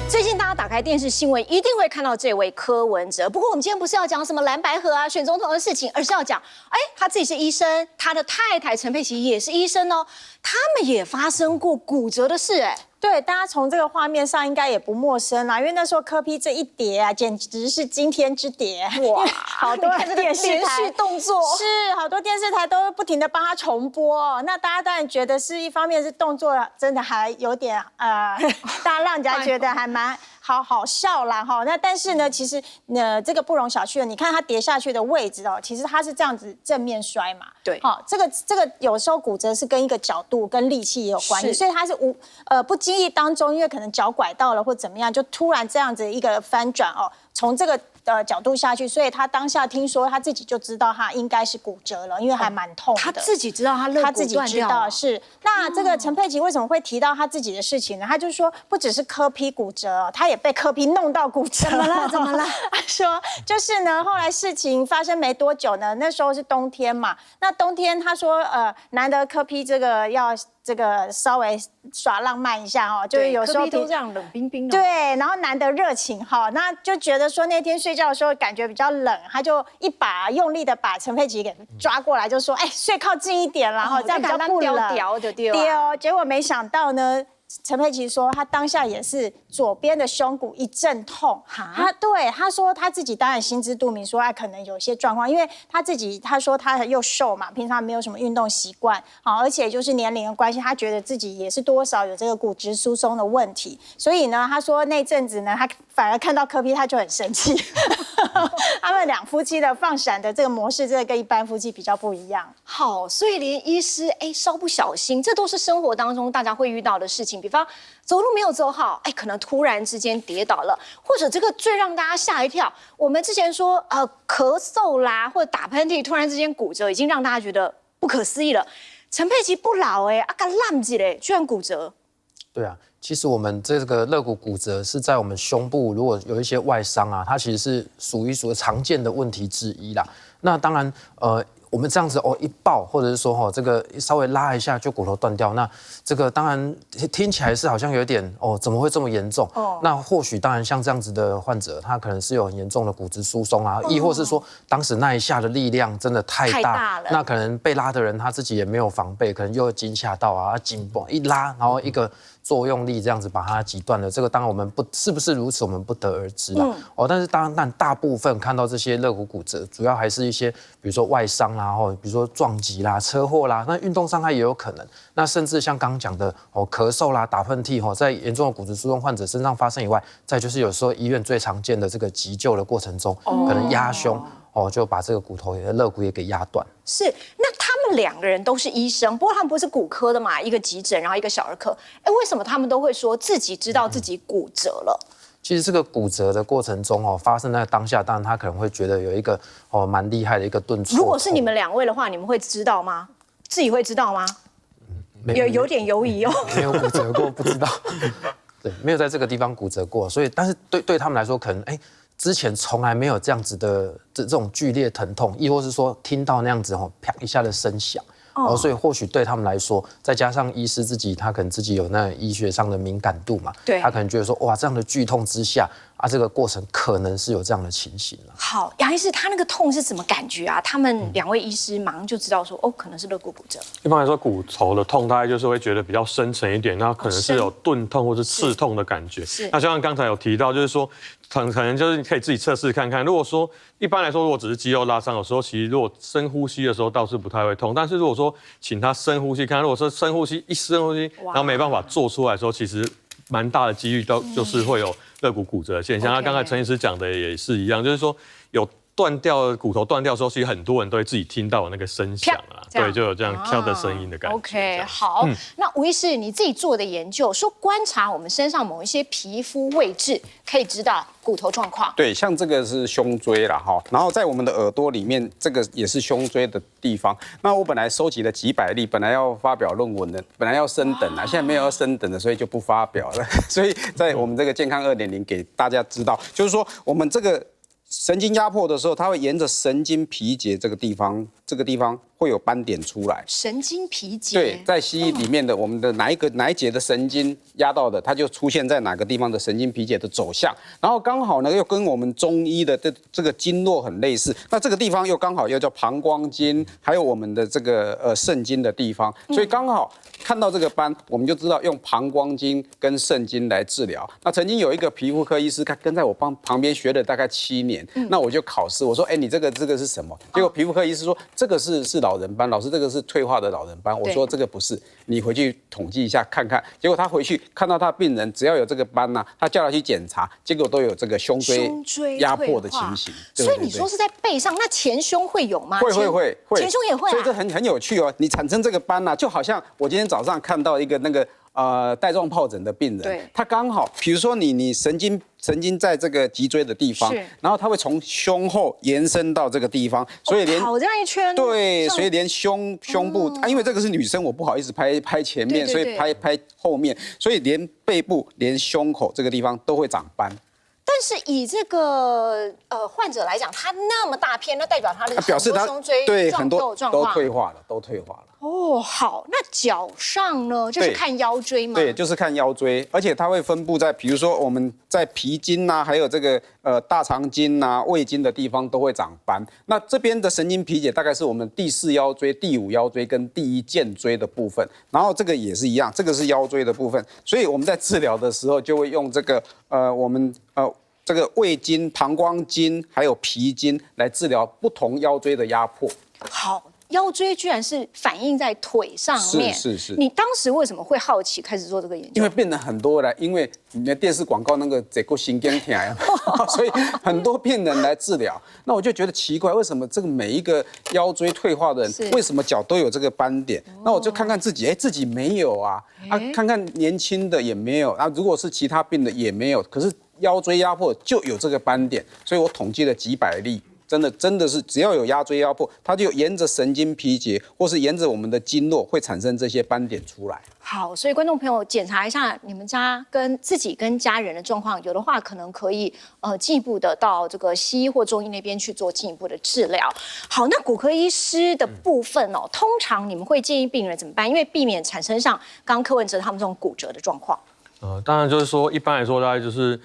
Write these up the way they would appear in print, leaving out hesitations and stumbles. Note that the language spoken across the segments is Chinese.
最近大家打开电视新闻，一定会看到这位柯文哲。不过我们今天不是要讲什么蓝白合啊、选总统的事情，而是要讲，他自己是医生，他的太太陈佩琪也是医生哦，他们也发生过骨折的事，对，大家从这个画面上应该也不陌生啦，因为那时候柯 P 这一叠啊，简直是惊天之谍哇！好多电视连台续动作是好多电视台都不停的帮他重播，那大家当然觉得是一方面是动作真的还有点大家让人家觉得还蛮好笑啦哈。那但是呢，其实这个不容小觑的，你看他跌下去的位置哦，其实他是这样子正面摔嘛，对，好，这个有时候骨折是跟一个角度跟力气也有关系，所以他是不经意当中，因为可能脚拐到了或怎么样，就突然这样子一个翻转哦，从这个角度下去，所以他当下听说他自己就知道他应该是骨折了，因为还蛮痛的。他自己知道他肋骨断掉了。是。那这个陈佩琪为什么会提到他自己的事情呢？他就说不只是柯 P 骨折，他也被柯 P 弄到骨折。怎么了？他说就是呢，后来事情发生没多久呢，那时候是冬天嘛，那冬天他说难得柯 P 这个要稍微耍浪漫一下哈，就是有时候都这样冷冰冰的。对，然后难得热情哈，那就觉得说那天睡觉的时候感觉比较冷，他就用力的把陈佩琪给抓过来，就说睡靠近一点啦，这样比较不冷。丢，结果没想到呢。陈佩琪说，他当下也是左边的胸骨一阵痛。他说他自己当然心知肚明，说可能有些状况，因为他说他又瘦嘛，平常没有什么运动习惯，而且就是年龄的关系，他觉得自己也是多少有这个骨质疏松的问题，所以呢，他说那阵子呢，他反而看到柯 P 他就很生气。他们两夫妻的放闪的这个模式，真的跟一般夫妻比较不一样。好，所以连医师稍不小心，这都是生活当中大家会遇到的事情。比方走路没有走好，可能突然之间跌倒了，或者这个最让大家吓一跳，我们之前说咳嗽啦，或者打喷嚏，突然之间骨折，已经让大家觉得不可思议了。陈佩琪不老个烂子嘞，居然骨折。对啊，其实我们这个肋骨骨折是在我们胸部如果有一些外伤啊，它其实是属于常见的问题之一啦。那当然我们这样子一抱，或者是说这个稍微拉一下就骨头断掉，那这个当然听起来是好像有点怎么会这么严重？那或许当然像这样子的患者，他可能是有很严重的骨质疏松啊，亦或是说当时那一下的力量真的太大了，那可能被拉的人他自己也没有防备，可能又惊吓到啊，紧绷一拉，然后一个作用力这样子把它击断了，这个当然我们是不是如此，我们不得而知啦。但是当然大部分看到这些肋骨骨折，主要还是一些比如说外伤啦，比如说撞击啦、车祸啦，那运动伤害也有可能。那甚至像刚刚讲的咳嗽啦、打喷嚏在严重的骨质疏松患者身上发生以外，再就是有时候医院最常见的这个急救的过程中，可能压胸就把这个骨头肋骨也给压断。是，那他们两个人都是医生，不过他们不是骨科的嘛，一个急诊，然后一个小儿科。为什么他们都会说自己知道自己骨折了？其实这个骨折的过程中发生在当下，当然他可能会觉得有一个蛮厉害的一个顿挫。如果是你们两位的话，你们会知道吗？自己会知道吗？有点犹疑哦。没有骨折过，不知道。对，没有在这个地方骨折过，所以但是对他们来说，可能之前从来没有这样子的这种剧烈疼痛，亦或是说听到那样子啪一下的声响。所以或许对他们来说，再加上医师自己，他可能自己有那医学上的敏感度嘛，对，他可能觉得说，哇，这样的剧痛之下这个过程可能是有这样的情形了。好，杨医师，他那个痛是什么感觉啊？他们两位医师马上就知道说，可能是肋骨骨折。一般来说，骨头的痛大概就是会觉得比较深沉一点，那可能是有钝痛或是刺痛的感觉。那就像刚才有提到，就是说，可能就是你可以自己测试看看。如果说一般来说，如果只是肌肉拉伤，有时候其实如果深呼吸的时候倒是不太会痛，但是如果说请他深呼吸看，如果说深呼吸一深呼吸，然后没办法做出来的时候，其实蛮大的几率就是会有肋骨骨折的现象。那刚才陈医师讲的也是一样，就是说有骨头断掉的时候，其实很多人都会自己听到那个声响啊，对，就有这样跳的声音的感觉。OK， 好，那吴医师你自己做的研究说，观察我们身上某一些皮肤位置，可以知道骨头状况。对，像这个是胸椎啦，然后在我们的耳朵里面，这个也是胸椎的地方。那我本来收集了几百例，本来要发表论文的，本来要升等啊，现在没有要升等的，所以就不发表了。所以在我们这个健康2.0给大家知道，就是说我们这个神经压迫的时候，它会沿着神经皮节这个地方会有斑点出来。神经皮节。对，在西医里面的我们的哪一节的神经压到的，它就出现在哪个地方的神经皮节的走向，然后刚好呢又跟我们中医的这个经络很类似，那这个地方又刚好又叫膀胱经，还有我们的这个肾经的地方，所以刚好看到这个斑，我们就知道用膀胱经跟肾经来治疗。那曾经有一个皮肤科医师，他跟在我旁边学了大概7年，那我就考试，我说，哎，你这个是什么？结果皮肤科医师说，这个是老人斑，老师这个是退化的老人斑。我说这个不是，你回去统计一下看看。结果他回去看到他病人只要有这个斑呐，他叫他去检查，结果都有这个胸椎压迫的情形。所以你说是在背上，那前胸会有吗？会，前胸也会。所以这很有趣哦。你产生这个斑呐，就好像我今天早上看到一个那个带状疱疹的病人，他刚好，比如说你神经在这个脊椎的地方，然后它会从胸后延伸到这个地方，所以连跑这样一圈，对，所以连胸部因为这个是女生，我不好意思拍前面，所以拍后面，所以连背部、连胸口这个地方都会长斑。但是以这个患者来讲，他那么大片，那代表他的表示他胸椎对很多都退化了。哦，好，那脚上呢，就是看腰椎吗？对，就是看腰椎，而且它会分布在，比如说我们在脾经啊，还有这个大肠经啊、胃经的地方都会长斑。那这边的神经皮节大概是我们第4腰椎、第5腰椎跟第1荐椎的部分，然后这个也是一样，这个是腰椎的部分，所以我们在治疗的时候就会用这个这个胃经、膀胱经还有脾经来治疗不同腰椎的压迫。好。腰椎居然是反映在腿上面，是。你当时为什么会好奇开始做这个研究？因为病人很多了，因为你的电视广告那个这个心肝疼，所以很多病人来治疗。那我就觉得奇怪，为什么这个每一个腰椎退化的人，为什么脚都有这个斑点？那我就看看自己，自己没有啊，看看年轻的也没有啊，如果是其他病的也没有，可是腰椎压迫就有这个斑点，所以我统计了几百例。真的是只要有腰椎压迫，它就沿着神经皮节或是沿着我们的经络会产生这些斑点出来。好，所以观众朋友检查一下你们家跟自己跟家人的状况，有的话可能可以进一步的到这个西医或中医那边去做进一步的治疗。好，那骨科医师的部分哦，通常你们会建议病人怎么办？因为避免产生像刚刚柯文哲他们这种骨折的状况。当然就是说，一般来说大概就是。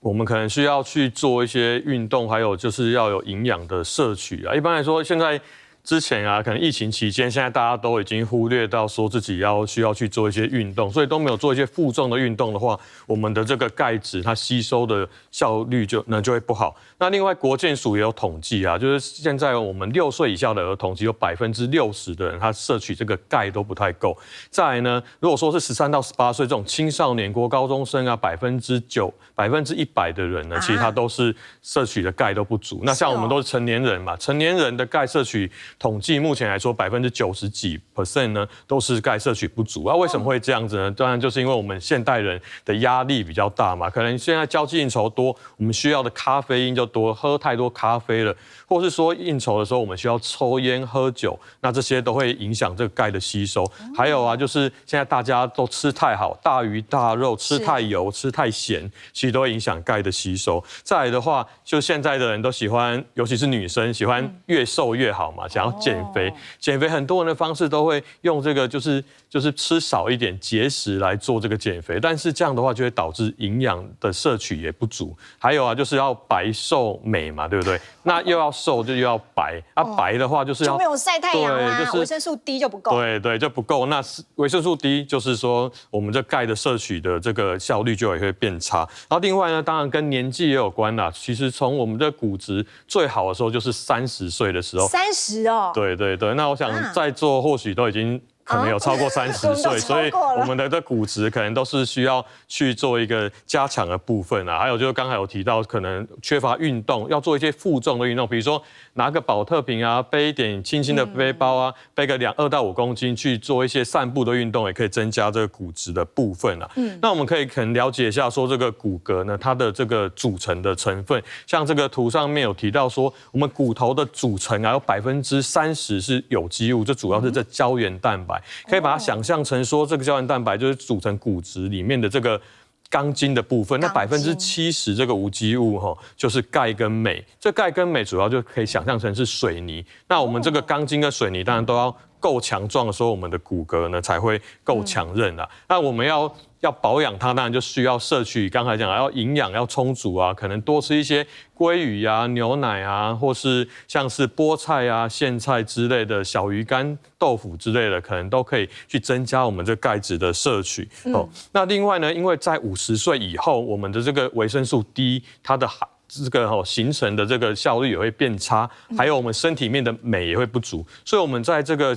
我们可能需要去做一些运动，还有就是要有营养的摄取啊。一般来说，现在之前啊，可能疫情期间，现在大家都已经忽略到说自己需要去做一些运动，所以都没有做一些负重的运动的话，我们的这个钙质它吸收的效率就会不好。那另外国健署也有统计啊，就是现在我们6岁以下的儿童，只有60%的人他摄取这个钙都不太够。再来呢，如果说是13到18岁这种青少年、国高中生啊，100%的人呢，其实他都是摄取的钙都不足。那像我们都是成年人嘛，成年人的钙摄取统计目前来说90%几呢都是钙摄取不足啊。为什么会这样子呢？当然就是因为我们现代人的压力比较大嘛，可能现在交际应酬多，我们需要的咖啡因就多，喝太多咖啡了，或是说应酬的时候我们需要抽烟喝酒，那这些都会影响这个钙的吸收。还有啊，就是现在大家都吃太好，大鱼大肉，吃太油，吃太咸，其实都会影响钙的吸收。再来的话，就现在的人都喜欢，尤其是女生喜欢越瘦越好嘛，想要减肥。减肥很多人的方式都会用这个，就是吃少一点，节食来做这个减肥。但是这样的话就会导致营养的摄取也不足。还有啊，就是要白瘦美嘛，对不对？那又要瘦就又要白啊，白的话就是要没有晒太阳啊，就是维生素 D 就不够。对，就不够。那维生素 D 就是说我们这钙的摄取的这个效率就也会变差。然后另外呢，当然跟年纪也有关啦。其实从我们的骨质最好的时候就是30岁的时候。30哦。对。那我想在座或许都已经。可能有超过30岁，所以我们的这骨质可能都是需要去做一个加强的部分啊。还有就是刚才有提到，可能缺乏运动，要做一些负重的运动，比如说拿个保特瓶啊，背一点轻轻的背包啊，背个2到5公斤去做一些散步的运动，也可以增加这个骨质的部分啊。那我们可能了解一下说这个骨骼呢，它的这个组成的成分，像这个图上面有提到说，我们骨头的组成啊有30%是有机物，这主要是这胶原蛋白。可以把它想象成说，这个胶原蛋白就是组成骨质里面的这个钢筋的部分，那70%这个无机物就是钙跟镁。这钙跟镁主要就可以想象成是水泥。那我们这个钢筋跟水泥当然都要够强壮的时候，我们的骨骼呢才会够强韧啊。那我们要保养它，当然就需要摄取刚才讲要营养要充足啊，可能多吃一些鲑鱼啊、牛奶啊，或是像是菠菜啊、苋菜之类的小鱼干、豆腐之类的，可能都可以去增加我们这钙质的摄取。那另外呢，因为在50岁以后，我们的这个维生素 D 它的这个形成的这个效率也会变差，还有我们身体里面的镁也会不足，所以我们在这个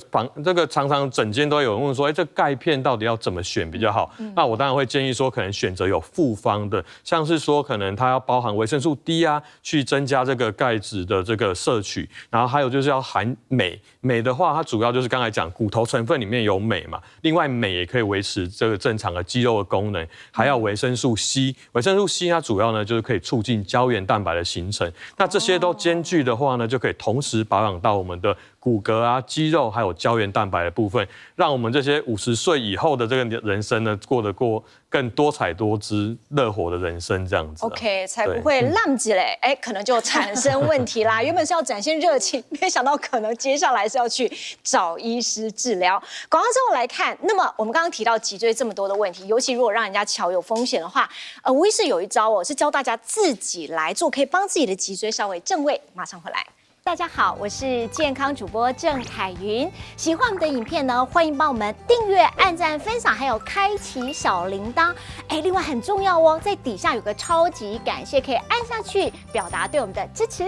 常常诊间都有人问说，这钙片到底要怎么选比较好？那我当然会建议说，可能选择有复方的，像是说可能它要包含维生素 D 啊，去增加这个钙质的这个摄取，然后还有就是要含镁。镁的话，它主要就是刚才讲骨头成分里面有镁嘛，另外镁也可以维持这个正常的肌肉的功能，还要维生素 C， 维生素 C 它主要呢就是可以促进胶原蛋白的形成，那这些都兼具的话呢，就可以同时保养到我们的骨骼啊、肌肉还有胶原蛋白的部分，让我们这些50岁以后的这个人生呢，过更多彩多姿、乐活的人生这样子。OK， 才不会浪起来，可能就产生问题啦。原本是要展现热情，没想到可能接下来是要去找医师治疗。广告之后来看，那么我们刚刚提到脊椎这么多的问题，尤其如果让人家瞧有风险的话，吴医师有一招是教大家自己来做，可以帮自己的脊椎稍微正位。马上回来。大家好，我是健康主播郑凯云。喜欢我们的影片呢，欢迎帮我们订阅、按赞、分享，还有开启小铃铛。另外很重要哦，在底下有个超级感谢，可以按下去表达对我们的支持。